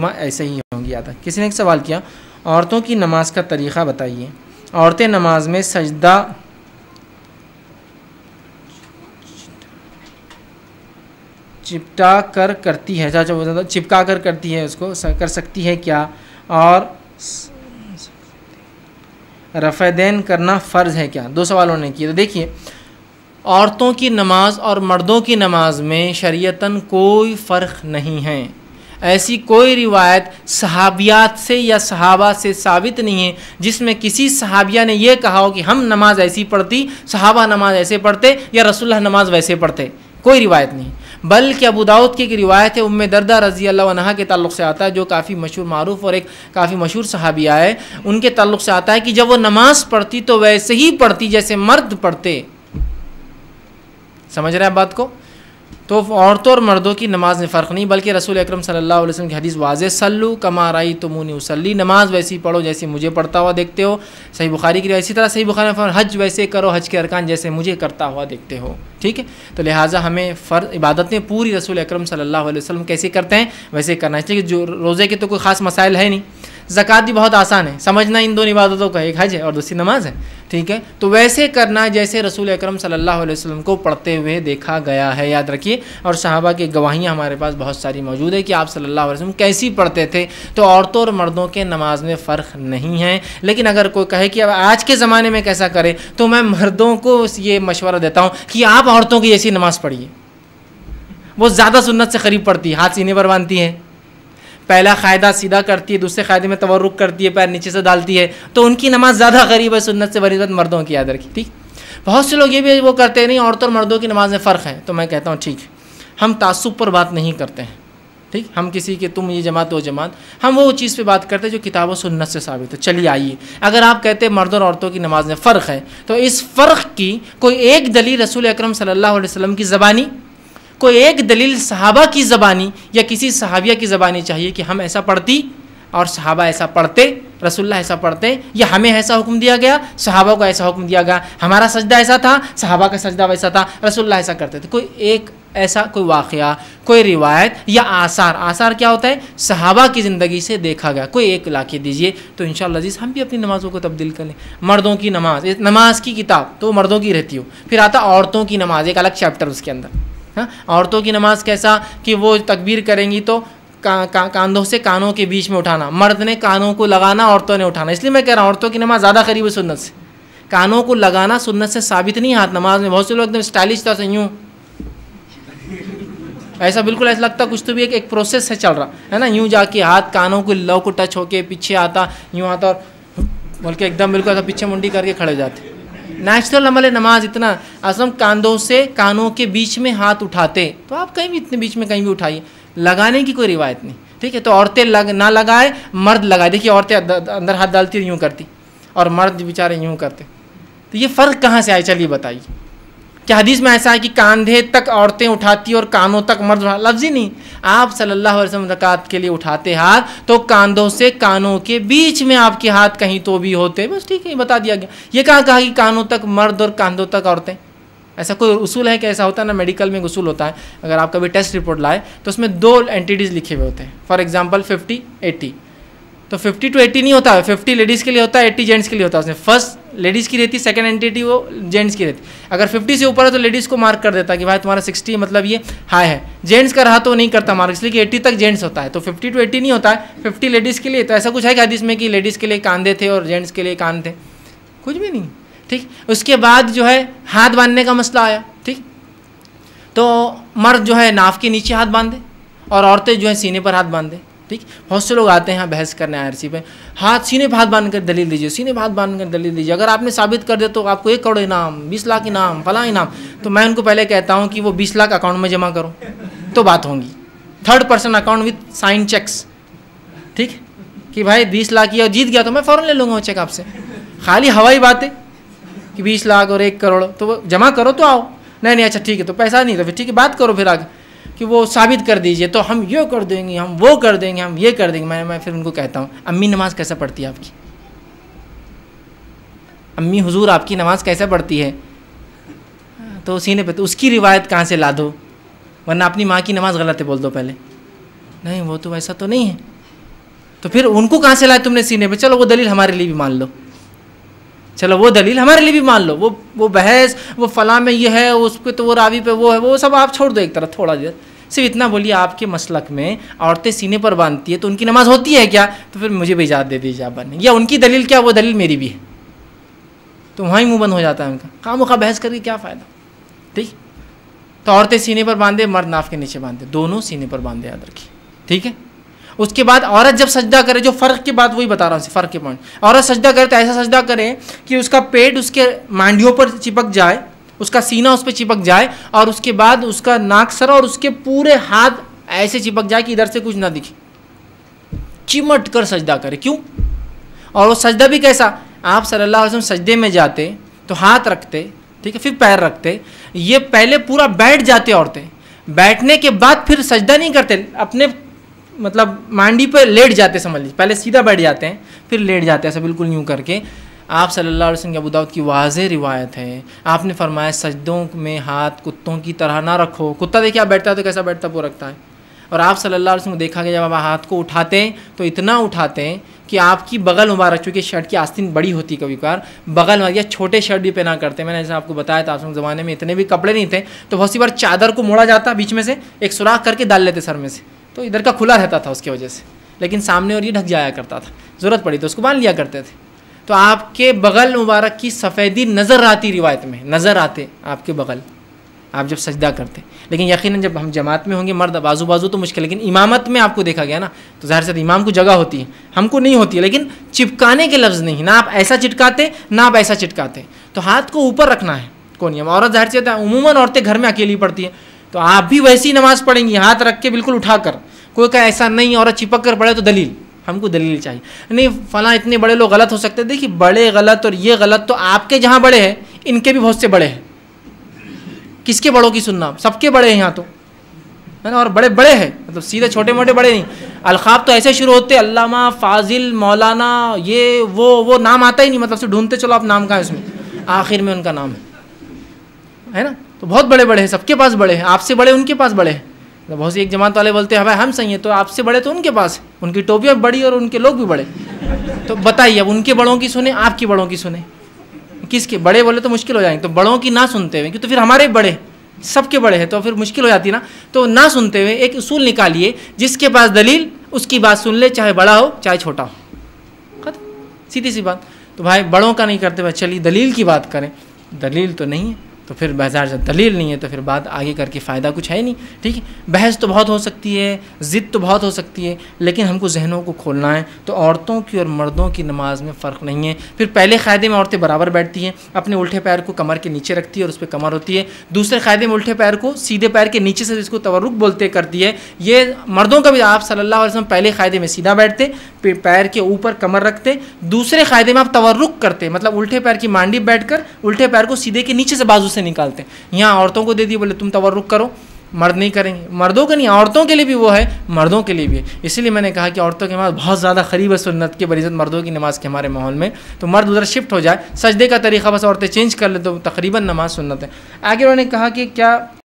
ऐसे ही होंगी याद। किसी ने एक सवाल किया, औरतों की नमाज का तरीक़ा बताइए। औरतें नमाज में सजदा चिपटा कर करती है, अच्छा चिपका कर करती है, उसको कर सकती है क्या? और रफ़ैदैन करना फ़र्ज़ है क्या? दो सवाल उन्होंने किए। तो देखिए, औरतों की नमाज और मर्दों की नमाज में शरीयतन कोई फ़र्क नहीं है। ऐसी कोई रिवायत सहाबियात से या सहाबा से साबित नहीं है जिसमें किसी सहाबिया ने यह कहा हो कि हम नमाज ऐसी पढ़ती, सहाबा नमाज ऐसे पढ़ते या रसूलुल्लाह नमाज वैसे पढ़ते। कोई रिवायत नहीं। बल्कि अबू दाऊद की एक रिवायत है, उम्मे दर्दा रज़ी अल्लाह अन्हा के ताल्लुक़ से आता है, जो काफ़ी मशहूर मारूफ़ और एक काफ़ी मशहूर सहाबिया है। उनके ताल्लुक़ से आता है कि जब वो नमाज़ पढ़ती तो वैसे ही पढ़ती जैसे मर्द पढ़ते। समझ रहे हैं बात को? तो औरतों और मर्दों की नमाज में फ़र्क नहीं, बल्कि रसूल अकरम सल्लल्लाहु अलैहि वसल्लम की हदीस वाज़े, सल्लू कमा रायतुमूनी उसल्ली, नमाज वैसी पढ़ो जैसे मुझे पढ़ता हुआ देखते हो। सही बुखारी की, इसी तरह सही बुखारी में हज वैसे करो, हज के अरकान जैसे मुझे करता हुआ देखते हो। ठीक है, तो लिहाजा हमें इबादतें पूरी रसूल अकरम सल्लल्लाहु अलैहि वसल्लम कैसे करते हैं वैसे करना है। इसलिए जो रोज़े के तो कोई ख़ास मसाइल है नहीं, ज़कात भी बहुत आसान है समझना, इन दोनों इबादतों का, एक हज है और दूसरी नमाज है। ठीक है, तो वैसे करना जैसे रसूल अकरम सल्लल्लाहु अलैहि वसल्लम को पढ़ते हुए देखा गया है, याद रखिए। और सहाबा की गवाहियाँ हमारे पास बहुत सारी मौजूद है कि आप सल्लल्लाहु अलैहि वसल्लम कैसी पढ़ते थे। तो औरतों और मर्दों के नमाज में फ़र्क नहीं है। लेकिन अगर कोई कहे कि अब आज के ज़माने में कैसा करे, तो मैं मर्दों को ये मशवरा देता हूँ कि आप औरतों की जैसी नमाज़ पढ़िए। वो ज़्यादा सुन्नत से करीब पढ़ती है, हाथ सीने पर बांधती है, पहला क़ायदा सीधा करती है, दूसरे क़ायदे में तवर्रुक करती है, पैर नीचे से डालती है, तो उनकी नमाज ज़्यादा करीब है सुन्नत से बनिस्बत मर्दों की, याद रखी। ठीक, बहुत से लोग ये भी वो करते नहीं, औरतों और मर्दों की नमाज में फ़र्क है। तो मैं कहता हूँ ठीक है, हम तासुब पर बात नहीं करते हैं। ठीक, हम किसी के तुम ये जमात वो जमात, हम वो चीज़ पे बात करते हैं जो किताब और सुन्नत से साबित है। चलिए आइए, अगर आप कहते हैं मर्द और औरतों की नमाज में फ़र्क है, तो इस फ़र्क की कोई एक दलील रसूल अकरम सल्लल्लाहु अलैहि वसल्लम की ज़बानी, कोई एक दलील सहाबा की ज़बानी या किसी सहाबिया की ज़बानी चाहिए कि हम ऐसा पढ़ती और सहाबा ऐसा पढ़ते, रसूलुल्लाह ऐसा पढ़ते, या हमें ऐसा हुक्म दिया गया, सहाबा को ऐसा हुक्म दिया गया, हमारा सजदा ऐसा था, सहाबा का सजदा वैसा था, रसूलुल्लाह ऐसा करते थे। कोई एक ऐसा कोई वाक़या, कोई रिवायत या आसार, आसार क्या होता है, सहाबा की ज़िंदगी से देखा गया, कोई एक ला के दीजिए, तो इंशाअल्लाह अज़ीज़ हम भी अपनी नमाज़ों को तब्दील कर लें। मर्दों की नमाज, नमाज की किताब तो मर्दों की रहती हो, फिर आता औरतों की नमाज, एक अलग चैप्टर उसके अंदर। हाँ, औरतों की नमाज कैसा कि वो तकबीर करेंगी तो कांधों से कानों के बीच में उठाना, मर्द ने कानों को लगाना, औरतों ने उठाना। इसलिए मैं कह रहा हूँ औरतों की नमाज ज़्यादा करीब है सुन्नत से। कानों को लगाना सुन्नत से साबित नहीं हाथ नमाज में। बहुत से लोग एकदम स्टाइलिश था, यूँ ऐसा बिल्कुल ऐसा लगता कुछ तो भी एक प्रोसेस है चल रहा है ना, यूँ जाके हाथ कानों को लो को टच होके पीछे आता, यूँ आता और बल्कि एकदम बिल्कुल ऐसा पीछे मुंडी करके खड़े जाते। नेचुरल अमल नमाज इतना असम, कांधों से कानों के बीच में हाथ उठाते, तो आप कहीं भी इतने बीच में कहीं भी उठाइए, लगाने की कोई रिवायत नहीं। ठीक है, तो औरतें ना लगाए, मर्द लगाए। देखिए औरतें अंदर हाथ डालती और यूँ करती, और मर्द बेचारे यूँ करते, तो ये फ़र्क कहाँ से आए? चलिए बताइए। क्या हदीस में ऐसा है कि कांधे तक औरतें उठाती और कानों तक मर्द उठा? लफ्ज़ ही नहीं। आप सल्लल्लाहु अलैहि वसल्लम ज़कात के लिए उठाते हाथ तो कांधों से कानों के बीच में आपके हाथ कहीं तो भी होते, बस ठीक है, बता दिया गया। ये कहाँ कहा कि कानों तक मर्द और कांधों तक औरतें? ऐसा कोई उसूल है कि ऐसा होता है ना? मेडिकल में एक उसूल होता है, अगर आप कभी टेस्ट रिपोर्ट लाए तो उसमें 2 एंटिटीज़ लिखे हुए होते हैं। फॉर एग्जाम्पल 50-80, तो 50 to 80 नहीं होता है, 50 लेडीज़ के लिए होता है, 80 जेंट्स के लिए होता है। उसमें फर्स्ट लेडीज़ की रहती, सेकंड एंटिटी वो जेंट्स की रहती। अगर 50 से ऊपर है तो लेडीज़ को मार्क कर देता कि भाई तुम्हारा 60 मतलब ये हाई है। जेंट्स का रहा तो नहीं करता मार्क, इसलिए कि 80 तक जेंट्स होता है, तो 50 to 80 नहीं होता है, 50 लेडीज़ के लिए। तो ऐसा कुछ है कि हदीस में कि लेडीज़ के लिए कांधे थे और जेंट्स के लिए कान थे? कुछ भी नहीं। ठीक, उसके बाद जो है हाथ बांधने का मसला आया। ठीक, तो मर्द जो है नाफ के नीचे हाथ बांधे और औरतें जो है सीने पर हाथ बांधे। ठीक, बहुत से लोग आते हैं यहाँ बहस करने आरसी पे, हाथ सीने पर हाथ बांध कर दलील दीजिए, सीने पर हाथ बांध कर दलील दीजिए। अगर आपने साबित कर दे तो आपको 1 करोड़ इनाम, 20 लाख इनाम, फला इनाम। तो मैं उनको पहले कहता हूँ कि वो 20 लाख अकाउंट में जमा करो तो बात होगी। 3rd person account with sign checks. ठीक, कि भाई 20 लाख ये जीत गया तो मैं फ़ौरन ले लूँगा वो चेक आपसे। खाली हवाई बात है कि 20 लाख और 1 करोड़, तो वो जमा करो तो आओ। नहीं अच्छा ठीक है, तो पैसा नहीं तो फिर ठीक है, बात करो फिर आगे कि वो साबित कर दीजिए, तो हम ये कर देंगे, हम वो कर देंगे, हम ये कर देंगे। मैं फिर उनको कहता हूँ, अम्मी नमाज कैसे पढ़ती है आपकी? अम्मी हुजूर आपकी नमाज कैसे पढ़ती है? तो सीने पे, तो उसकी रिवायत कहाँ से ला दो, वरना अपनी माँ की नमाज गलत है बोल दो पहले। नहीं वो तो वैसा तो नहीं है। तो फिर उनको कहाँ से लाए तुमने सीने पे? चलो वो दलील हमारे लिए भी मान लो, चलो वो दलील हमारे लिए भी मान लो, वो बहस, वो फलां में ये है, उस पर तो वो रावी पे वो है, वो सब आप छोड़ दो एक तरफ थोड़ा देर। सिर्फ इतना बोलिए, आपके मसलक में औरतें सीने पर बांधती है तो उनकी नमाज होती है क्या? तो फिर मुझे भी इजाज़त दे दीजिए आप बांधने, या उनकी दलील क्या, वो दलील मेरी भी है, तो वहाँ ही मुँह बंद हो जाता है उनका। खामखा बहस करके क्या फ़ायदा? ठीक, तो औरतें सीने पर बांधे, मर्द नाफ के नीचे बांधे, दोनों सीने पर बांधे, याद रखिए, ठीक है। उसके बाद औरत जब सजदा करे, जो फ़र्क की बात वही बता रहा हूँ, फ़र्क के पॉइंट, औरत सजदा करे तो ऐसा सजदा करे कि उसका पेट उसके मांडियों पर चिपक जाए, उसका सीना उस पर चिपक जाए, और उसके बाद उसका नाक सर और उसके पूरे हाथ ऐसे चिपक जाए कि इधर से कुछ ना दिखे, चिमट कर सजदा करे। क्यों? और वो सजदा भी कैसा? आप सल्लल्लाहु अलैहि वसल्लम सजदे में जाते तो हाथ रखते, ठीक है, फिर पैर रखते, ये पहले पूरा बैठ जाते औरतें, बैठने के बाद फिर सजदा नहीं करते, अपने मतलब मांडी पर लेट जाते, समझ लीजिए, पहले सीधा बैठ जाते हैं फिर लेट जाते हैं, ऐसा बिल्कुल यूँ करके। आप सल्लल्लाहु अलैहि वसल्लम की अबू दाऊद की वाज़ेह रिवायत है, आपने फरमाया सजदों में हाथ कुत्तों की तरह ना रखो। कुत्ता देखिए आप बैठता है तो कैसा बैठता वो रखता है, और आप सल्लल्लाहु अलैहि वसल्लम को देखा गया जब आप हाथ को उठाते हैं तो इतना उठाते हैं कि आपकी बगल मुबारक, चूँकि शर्ट की आस्तीन बड़ी होती कभी कभार, बगल या छोटे शर्ट भी पहना करते हैं। मैंने जैसे आपको बताया था, उस ज़माने में इतने भी कपड़े नहीं थे, तो बहुत सी बार चादर को मोड़ा जाता, बीच में से एक सुराख करके डाल लेते सर में से, तो इधर का खुला रहता था उसकी वजह से, लेकिन सामने और ये ढक जाया करता था, ज़रूरत पड़ी तो उसको बांध लिया करते थे। तो आपके बगल मुबारक की सफ़ेदी नज़र आती, रिवायत में नज़र आते आपके बगल, आप जब सजदा करते। लेकिन यकीनन जब हम जमात में होंगे, मर्द बाजू बाजू तो मुश्किल, लेकिन इमामत में आपको देखा गया ना, तो ज़ाहिर से इमाम को जगह होती है, हमको नहीं होती है। लेकिन चिपकाने के लफ्ज़ नहीं, ना आप ऐसा चिटकाते ना आप ऐसा चिटकाते, तो हाथ को ऊपर रखना है। कौन नियम? औरत ज़ाहिर से होता है, उमूमन औरतें घर में अकेली पढ़ती हैं, तो आप भी वैसी नमाज़ पढ़ेंगी, हाथ रख के बिल्कुल उठाकर। कोई कहे ऐसा नहीं औरत चिपक कर पढ़े तो दलील, हमको दलील चाहिए, नहीं फलां इतने बड़े लोग गलत हो सकते हैं। देखिए बड़े गलत और ये गलत तो आपके जहाँ बड़े हैं, इनके भी बहुत से बड़े हैं। किसके बड़ों की सुनना? सबके बड़े हैं यहाँ तो, है ना, और बड़े बड़े हैं, मतलब सीधे छोटे मोटे बड़े नहीं। अलखाब तो ऐसे शुरू होते, अल्लामा, फाजिल, मौलाना, ये वो नाम आता ही नहीं, मतलब से ढूंढते चलो आप नाम कहाँ है उसमें, आखिर में उनका नाम है ना। तो बहुत बड़े बड़े हैं, सबके पास बड़े हैं, आपसे बड़े उनके पास बड़े हैं। तो बहुत सी एक जमात वाले बोलते हैं भाई हम सही हैं, तो आपसे बड़े तो उनके पास, उनकी टोपियाँ बड़ी और उनके लोग भी बड़े। तो बताइए अब उनके बड़ों की सुने, आपकी बड़ों की सुने, किसके? बड़े बोले तो मुश्किल हो जाएंगे, तो बड़ों की ना सुनते हुए, क्योंकि तो फिर हमारे बड़े, सबके बड़े हैं, तो फिर मुश्किल हो जाती ना। तो ना सुनते हुए एक उसूल निकालिए, जिसके पास दलील उसकी बात सुन ले, चाहे बड़ा हो चाहे छोटा हो, खत्म, सीधी सी बात। तो भाई बड़ों का नहीं करते भाई, चलिए दलील की बात करें, दलील तो नहीं है, तो फिर बाजार से दलील नहीं है तो फिर बात आगे करके फ़ायदा कुछ है नहीं, ठीक है। बहस तो बहुत हो सकती है, ज़िद तो बहुत हो सकती है, लेकिन हमको जहनों को खोलना है। तो औरतों की और मर्दों की नमाज में फ़र्क नहीं है। फिर पहले क़ायदे में औरतें बराबर बैठती हैं, अपने उल्टे पैर को कमर के नीचे रखती है और उस पर कमर होती है। दूसरे क़ायदे में उल्टे पैर को सीधे पैर के नीचे से, जिसको तवर्रुक बोलते करती है। ये मर्दों का भी, आप सल्लल्लाहु अलैहि वसल्लम पहले क़ायदे में सीधा बैठते, पैर के ऊपर कमर रखते। दूसरे क़ायदे में आप तवर्रुक करते, मतलब उल्टे पैर की मांडी बैठकर उल्टे पैर को सीधे के नीचे से बाजू से निकालते। यहाँ औरतों को दे दिए, बोले तुम तवर्रुक करो, मर्द नहीं करेंगे। मर्दों के नहीं, औरतों के लिए भी वो है, मर्दों के लिए भी है। इसीलिए मैंने कहा कि औरतों की नमाज़ बहुत ज़्यादा करीब है सुन्नत के बनिस्बत मर्दों की नमाज़ के हमारे माहौल में। तो मर्द उधर शिफ्ट हो जाए, सजदे का तरीक़ा बस औरतें चेंज कर ले तो तकरीबन नमाज सुन्नत है। आगे उन्होंने कहा कि क्या